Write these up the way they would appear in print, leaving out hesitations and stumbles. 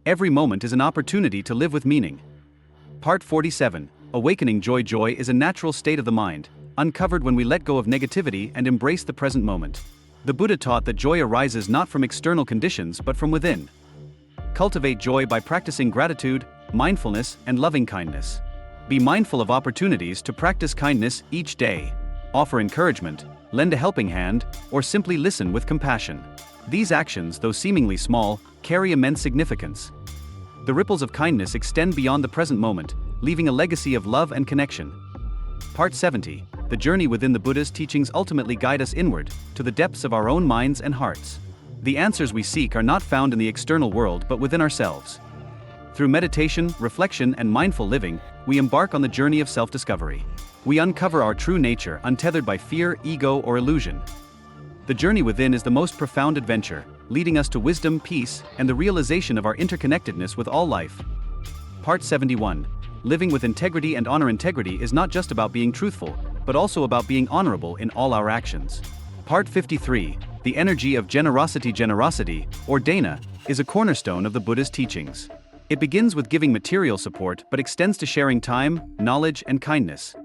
Every moment is an opportunity to live with meaning. Part 47. Awakening joy. Joy is a natural state of the mind, uncovered when we let go of negativity and embrace the present moment. The Buddha taught that joy arises not from external conditions but from within. Cultivate joy by practicing gratitude, mindfulness, and loving kindness. Be mindful of opportunities to practice kindness each day. Offer encouragement, lend a helping hand, or simply listen with compassion. These actions, though seemingly small, carry immense significance. The ripples of kindness extend beyond the present moment, leaving a legacy of love and connection. Part 70. The journey within. The Buddha's teachings ultimately guide us inward, to the depths of our own minds and hearts. The answers we seek are not found in the external world but within ourselves. Through meditation, reflection, and mindful living, we embark on the journey of self-discovery. We uncover our true nature, untethered by fear, ego, or illusion. The journey within is the most profound adventure, leading us to wisdom, peace, and the realization of our interconnectedness with all life. Part 71. Living with integrity and honor. Integrity is not just about being truthful, but also about being honorable in all our actions. Part 53. The energy of generosity. Generosity, or dana, is a cornerstone of the Buddha's teachings. It begins with giving material support but extends to sharing time, knowledge, and kindness.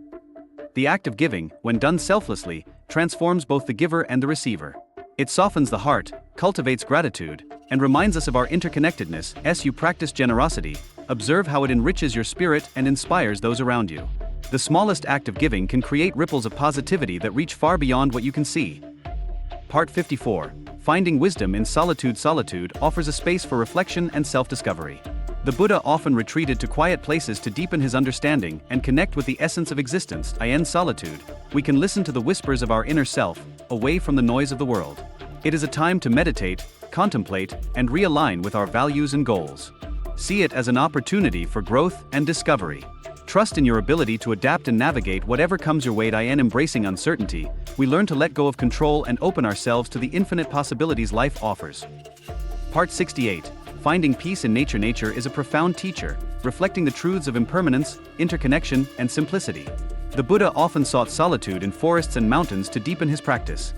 The act of giving, when done selflessly, transforms both the giver and the receiver. It softens the heart, cultivates gratitude, and reminds us of our interconnectedness. As you practice generosity, observe how it enriches your spirit and inspires those around you. The smallest act of giving can create ripples of positivity that reach far beyond what you can see. Part 54. Finding wisdom in solitude. Solitude offers a space for reflection and self-discovery. The Buddha often retreated to quiet places to deepen his understanding and connect with the essence of existence. In solitude, we can listen to the whispers of our inner self, away from the noise of the world. It is a time to meditate, contemplate, and realign with our values and goals. See it as an opportunity for growth and discovery. Trust in your ability to adapt and navigate whatever comes your way. In embracing uncertainty, we learn to let go of control and open ourselves to the infinite possibilities life offers. Part 68. Finding peace in nature. Nature is a profound teacher, reflecting the truths of impermanence, interconnection, and simplicity. The Buddha often sought solitude in forests and mountains to deepen his practice.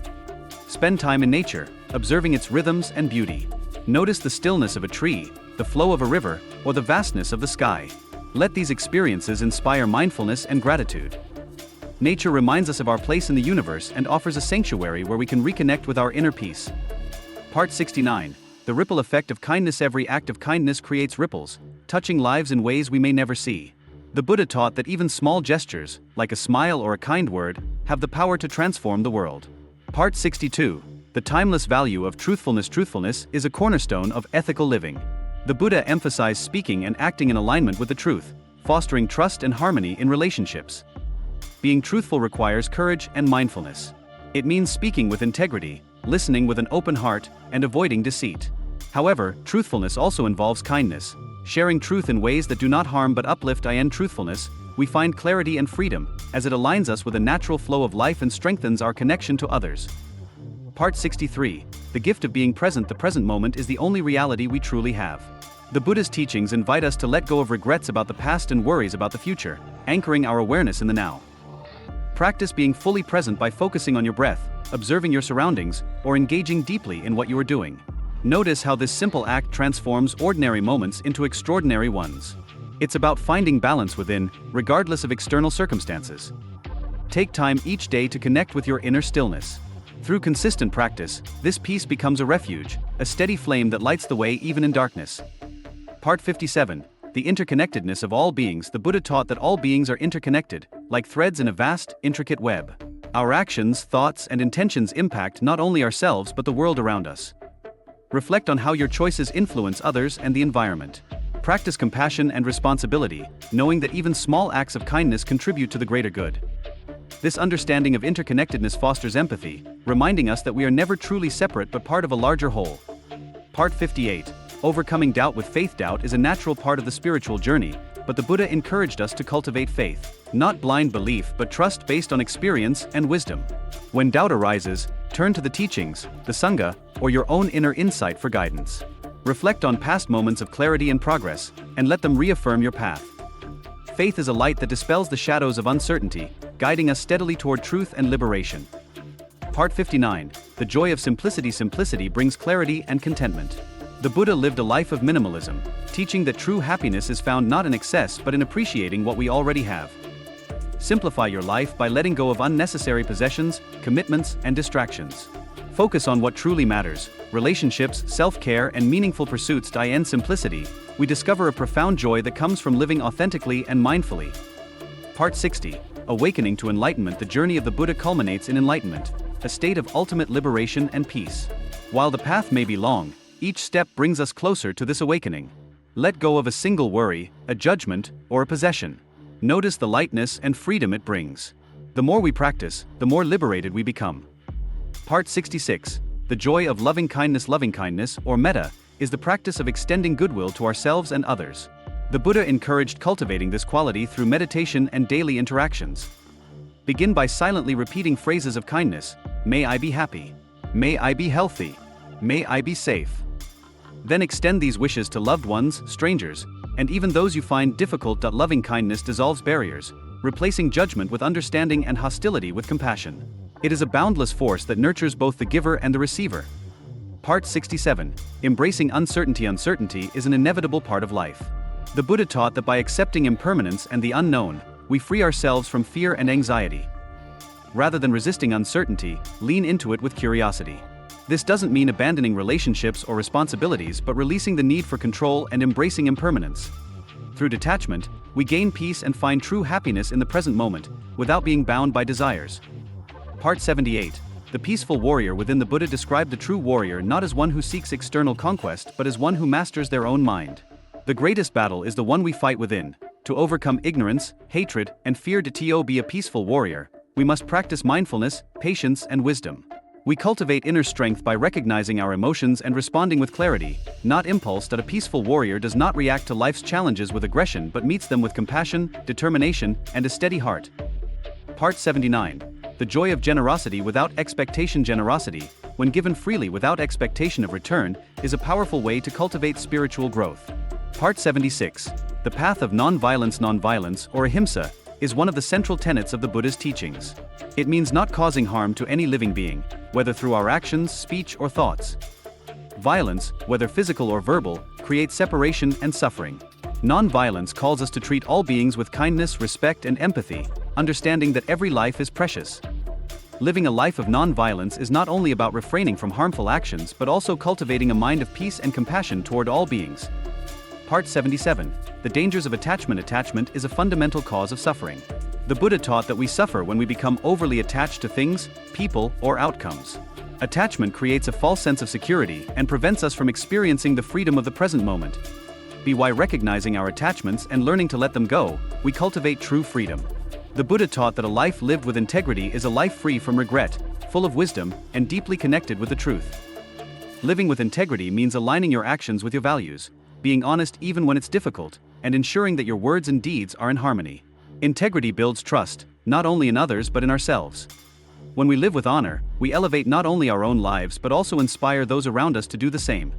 Spend time in nature, observing its rhythms and beauty. Notice the stillness of a tree, the flow of a river, or the vastness of the sky. Let these experiences inspire mindfulness and gratitude. Nature reminds us of our place in the universe and offers a sanctuary where we can reconnect with our inner peace. Part 69. The ripple effect of kindness. Every act of kindness creates ripples, touching lives in ways we may never see. The Buddha taught that even small gestures, like a smile or a kind word, have the power to transform the world. Part 62. The timeless value of truthfulness. Truthfulness is a cornerstone of ethical living. The Buddha emphasized speaking and acting in alignment with the truth, fostering trust and harmony in relationships. Being truthful requires courage and mindfulness. It means speaking with integrity, listening with an open heart, and avoiding deceit. However, truthfulness also involves kindness, sharing truth in ways that do not harm but uplift. In truthfulness, we find clarity and freedom, as it aligns us with a natural flow of life and strengthens our connection to others. Part 63. The gift of being present. The present moment is the only reality we truly have. The Buddha's teachings invite us to let go of regrets about the past and worries about the future, anchoring our awareness in the now. Practice being fully present by focusing on your breath, observing your surroundings, or engaging deeply in what you are doing. Notice how this simple act transforms ordinary moments into extraordinary ones. It's about finding balance within, regardless of external circumstances. Take time each day to connect with your inner stillness. Through consistent practice, this peace becomes a refuge, a steady flame that lights the way even in darkness. Part 57. The interconnectedness of all beings. The Buddha taught that all beings are interconnected, like threads in a vast, intricate web. Our actions, thoughts, and intentions impact not only ourselves but the world around us. Reflect on how your choices influence others and the environment. Practice compassion and responsibility, knowing that even small acts of kindness contribute to the greater good. This understanding of interconnectedness fosters empathy, reminding us that we are never truly separate but part of a larger whole. Part 58. Overcoming doubt with faith. Doubt is a natural part of the spiritual journey, but the Buddha encouraged us to cultivate faith, not blind belief but trust based on experience and wisdom. When doubt arises, turn to the teachings, the Sangha, or your own inner insight for guidance. Reflect on past moments of clarity and progress, and let them reaffirm your path. Faith is a light that dispels the shadows of uncertainty, guiding us steadily toward truth and liberation. Part 59. The joy of simplicity. Simplicity brings clarity and contentment. The Buddha lived a life of minimalism, teaching that true happiness is found not in excess but in appreciating what we already have. Simplify your life by letting go of unnecessary possessions, commitments, and distractions. Focus on what truly matters: relationships, self-care, and meaningful pursuits. In simplicity, we discover a profound joy that comes from living authentically and mindfully. Part 60. Awakening to Enlightenment. The journey of the Buddha culminates in enlightenment, a state of ultimate liberation and peace. While the path may be long, each step brings us closer to this awakening. Let go of a single worry, a judgment, or a possession. Notice the lightness and freedom it brings. The more we practice, the more liberated we become. Part 66. The joy of loving kindness. Loving kindness, or metta, is the practice of extending goodwill to ourselves and others. The Buddha encouraged cultivating this quality through meditation and daily interactions. Begin by silently repeating phrases of kindness: "May I be happy. May I be healthy. May I be safe." Then extend these wishes to loved ones, strangers, and even those you find difficult. Loving kindness dissolves barriers, replacing judgment with understanding and hostility with compassion. It is a boundless force that nurtures both the giver and the receiver. Part 67. Embracing uncertainty. Uncertainty is an inevitable part of life. The Buddha taught that by accepting impermanence and the unknown, we free ourselves from fear and anxiety. Rather than resisting uncertainty, lean into it with curiosity. This doesn't mean abandoning relationships or responsibilities, but releasing the need for control and embracing impermanence. Through detachment, we gain peace and find true happiness in the present moment, without being bound by desires. Part 78. The peaceful warrior. Within, the Buddha described the true warrior not as one who seeks external conquest but as one who masters their own mind. The greatest battle is the one we fight within. To overcome ignorance, hatred, and fear. To be a peaceful warrior, we must practice mindfulness, patience, and wisdom. We cultivate inner strength by recognizing our emotions and responding with clarity, not impulse. A peaceful warrior does not react to life's challenges with aggression but meets them with compassion, determination, and a steady heart. Part 79. The joy of generosity without expectation. Generosity, when given freely without expectation of return, is a powerful way to cultivate spiritual growth. Part 76. The path of non-violence. Non-violence, or ahimsa, is one of the central tenets of the Buddha's teachings. It means not causing harm to any living being, whether through our actions, speech, or thoughts. Violence, whether physical or verbal, creates separation and suffering. Non-violence calls us to treat all beings with kindness, respect, and empathy, understanding that every life is precious. Living a life of non-violence is not only about refraining from harmful actions but also cultivating a mind of peace and compassion toward all beings. Part 77. The dangers of attachment. Attachment is a fundamental cause of suffering. The Buddha taught that we suffer when we become overly attached to things, people, or outcomes. Attachment creates a false sense of security and prevents us from experiencing the freedom of the present moment. By recognizing our attachments and learning to let them go, we cultivate true freedom. The Buddha taught that a life lived with integrity is a life free from regret, full of wisdom, and deeply connected with the truth. Living with integrity means aligning your actions with your values, being honest even when it's difficult, and ensuring that your words and deeds are in harmony. Integrity builds trust, not only in others but in ourselves. When we live with honor, we elevate not only our own lives but also inspire those around us to do the same.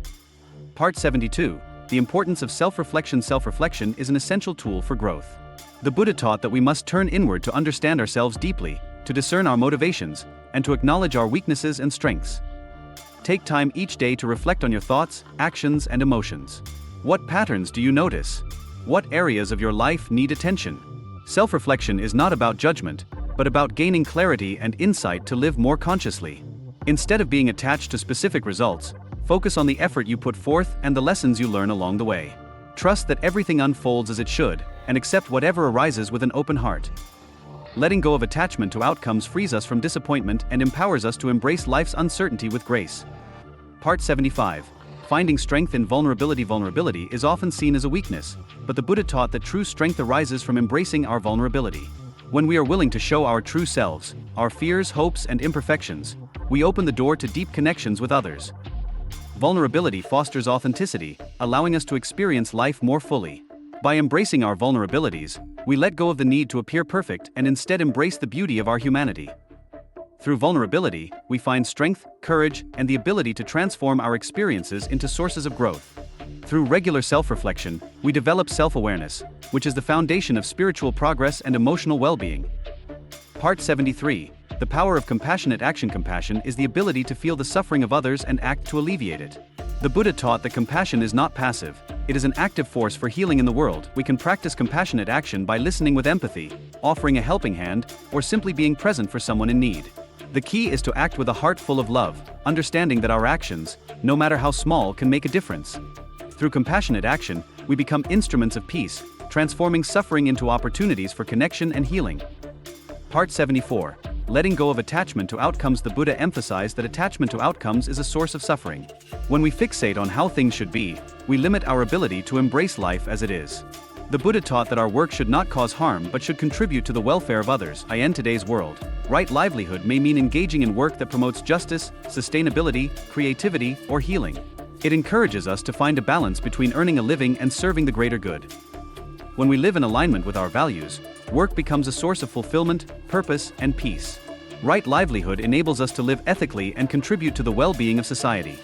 Part 72. The importance of self-reflection. Self-reflection is an essential tool for growth. The Buddha taught that we must turn inward to understand ourselves deeply, to discern our motivations, and to acknowledge our weaknesses and strengths. Take time each day to reflect on your thoughts, actions, and emotions. What patterns do you notice? What areas of your life need attention? Self-reflection is not about judgment, but about gaining clarity and insight to live more consciously. Instead of being attached to specific results, focus on the effort you put forth and the lessons you learn along the way. Trust that everything unfolds as it should, and accept whatever arises with an open heart. Letting go of attachment to outcomes frees us from disappointment and empowers us to embrace life's uncertainty with grace. Part 75. Finding strength in vulnerability. Vulnerability is often seen as a weakness, but the Buddha taught that true strength arises from embracing our vulnerability. When we are willing to show our true selves, our fears, hopes, and imperfections, we open the door to deep connections with others. Vulnerability fosters authenticity, allowing us to experience life more fully. By embracing our vulnerabilities, we let go of the need to appear perfect and instead embrace the beauty of our humanity. Through vulnerability, we find strength, courage, and the ability to transform our experiences into sources of growth. Through regular self-reflection, we develop self-awareness, which is the foundation of spiritual progress and emotional well-being. Part 73. The power of compassionate action. Compassion is the ability to feel the suffering of others and act to alleviate it. The Buddha taught that compassion is not passive, it is an active force for healing in the world. We can practice compassionate action by listening with empathy, offering a helping hand, or simply being present for someone in need. The key is to act with a heart full of love, understanding that our actions, no matter how small, can make a difference. Through compassionate action, we become instruments of peace, transforming suffering into opportunities for connection and healing. Part 74. Letting go of attachment to outcomes. The Buddha emphasized that attachment to outcomes is a source of suffering. When we fixate on how things should be, we limit our ability to embrace life as it is. The Buddha taught that our work should not cause harm but should contribute to the welfare of others. In today's world, right livelihood may mean engaging in work that promotes justice, sustainability, creativity, or healing. It encourages us to find a balance between earning a living and serving the greater good. When we live in alignment with our values, work becomes a source of fulfillment, purpose, and peace. Right livelihood enables us to live ethically and contribute to the well-being of society.